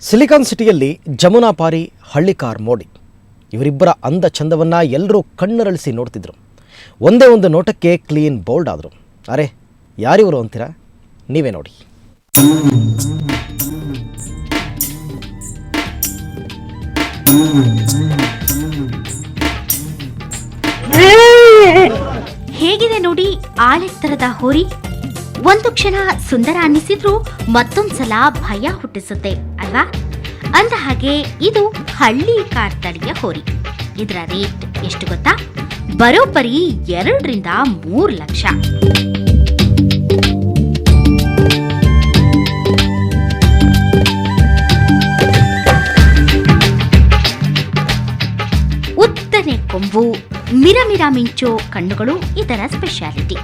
Silicon ಸಿಟಿಯಲ್ಲಿ ಜಮುನಾ ಪಾರಿ ಹಳ್ಳಿಕಾರ್ ಮೋಡಿ ಇವರಿಬ್ಬರ ಅಂದ ಚಂದವನ್ನು ಎಲ್ಲರೂ ಕಣ್ಣರಳಿಸಿ ನೋಡ್ತಿದ್ರು. ಒಂದೇ ಒಂದು ನೋಟಕ್ಕೆ ಕ್ಲೀನ್ ಬೋಲ್ಡ್ ಆದರು. ಅರೆ ಯಾರಿವರು ಅಂತೀರಾ? ನೀವೇ ನೋಡಿ. ಹೇಗಿದೆ ನೋಡಿ ಆಳೆತ್ತರದ ಹೋರಿ. ಒಂದು ಕ್ಷಣ ಸುಂದರ ಅನ್ನಿಸಿದ್ರೂ ಮತ್ತೊಂದ್ಸಲ ಭಯ ಹುಟ್ಟಿಸುತ್ತೆ ಅಲ್ವಾ? ಅಂದ ಹಾಗೆ ಇದು ಹಳ್ಳಿ ಕಾರ್ ತಳಿಯ ಹೋರಿ. ಇದರ ರೇಟ್ ಎಷ್ಟು ಗೊತ್ತಾ? ಬರೋಬ್ಬರಿ 2 ರಿಂದ 3 ಲಕ್ಷ. ಉದ್ದನೆ ಕೊಂಬು, ಮಿರಮಿರ ಮಿಂಚೋ ಕಣ್ಣುಗಳು ಇದರ ಸ್ಪೆಷಾಲಿಟಿ.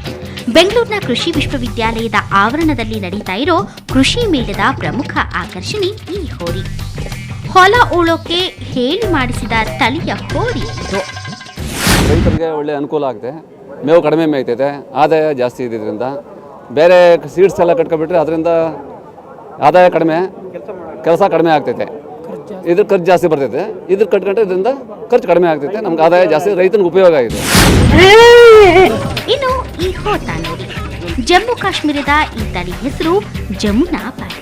ಬೆಂಗಳೂರಿನ ಕೃಷಿ ವಿಶ್ವವಿದ್ಯಾಲಯದ ಆವರಣದಲ್ಲಿ ನಡೀತಾ ಇರೋ ಕೃಷಿ ಮೇಳದ ಪ್ರಮುಖ ಆಕರ್ಷಣೆ ಈ ಹೋರಿ. ಹೊಲ ಉಳೋಕೆ ಹೇಳಿ ಮಾಡಿಸಿದ ತಳಿಯ ಹೋರಿ ಇದು. ರೈತರಿಗೆ ಒಳ್ಳೆ ಅನುಕೂಲ ಆಗುತ್ತೆ. ಮೇವು ಕಡಿಮೆ ಮೇಯ್ತೈತೆ, ಆದಾಯ ಜಾಸ್ತಿ ಇದರಿಂದ. ಬೇರೆ ಸೀಡ್ಸ್ ಎಲ್ಲ ಕಟ್ಕೊಬಿಟ್ರೆ ಅದರಿಂದ ಆದಾಯ ಕಡಿಮೆ, ಕೆಲಸ ಕಡಿಮೆ ಆಗ್ತೈತೆ. ಇದ್ರ ಖರ್ಚು ಜಾಸ್ತಿ ಬರ್ತೈತೆ. ಇದ್ರ ಕಟ್ಕೊಂಡ್ರೆ ಇದರಿಂದ ಖರ್ಚು ಕಡಿಮೆ ಆಗ್ತೈತೆ, ನಮ್ಗೆ ಆದಾಯ ಜಾಸ್ತಿ, ರೈತನಿಗೆ ಉಪಯೋಗ ಆಗಿದೆ. ಇನ್ನು ಈ ಹೋತ ನೋಡಿ, ಜಮ್ಮು ಕಾಶ್ಮೀರದ ಈ ತಳಿ ಹೆಸರು ಜಮುನಾ ಪಾರಿ.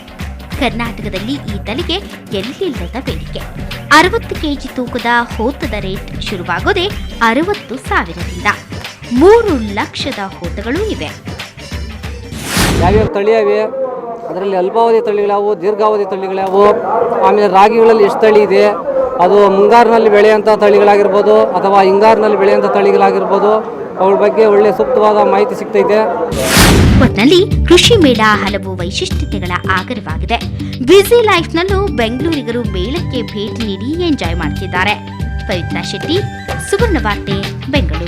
ಕರ್ನಾಟಕದಲ್ಲಿ ಈ ತಳಿಗೆ ಎಲ್ಲಿಲ್ಲದ ಬೇಡಿಕೆ. 60 ಕೆಜಿ ತೂಕದ ಹೋತದ ರೇಟ್ ಶುರುವಾಗೋದೇ 60,000ರಿಂದ. 3 ಲಕ್ಷದ ಹೋತಗಳು ಇವೆ. ಯಾವ್ಯಾವ ತಳಿ ಅವೆ, ಅದರಲ್ಲಿ ಅಲ್ಪಾವಧಿ ತಳಿಗಳಾವು, ದೀರ್ಘಾವಧಿ ತಳಿಗಳಾವು, ಆಮೇಲೆ ರಾಗಿಗಳಲ್ಲಿ ಎಷ್ಟು ತಳಿ ಇದೆ, ಅದು ಮುಂಗಾರಿನಲ್ಲಿ ಬೆಳೆಯುವಂಥ ತಳಿಗಳಾಗಿರ್ಬೋದು ಅಥವಾ ಹಿಂಗಾರಿನಲ್ಲಿ ಬೆಳೆಯುವಂಥ ತಳಿಗಳಾಗಿರ್ಬೋದು, ಅವಳ ಬಗ್ಗೆ ಒಳ್ಳೆ ಸೂಕ್ತವಾದ ಮಾಹಿತಿ ಸಿಗ್ತೈತೆ. ಒಟ್ನಲ್ಲಿ ಕೃಷಿ ಮೇಳ ಹಲವು ವೈಶಿಷ್ಟ್ಯತೆಗಳ ಆಗರವಾಗಿದೆ. ಬ್ಯುಸಿ ಲೈಫ್ನಲ್ಲೂ ಬೆಂಗಳೂರಿಗರು ಮೇಳಕ್ಕೆ ಭೇಟಿ ನೀಡಿ ಎಂಜಾಯ್ ಮಾಡ್ತಿದ್ದಾರೆ. ಪವಿತ್ರ ಶೆಟ್ಟಿ, ಸುವರ್ಣ ವಾರ್ತೆ, ಬೆಂಗಳೂರು.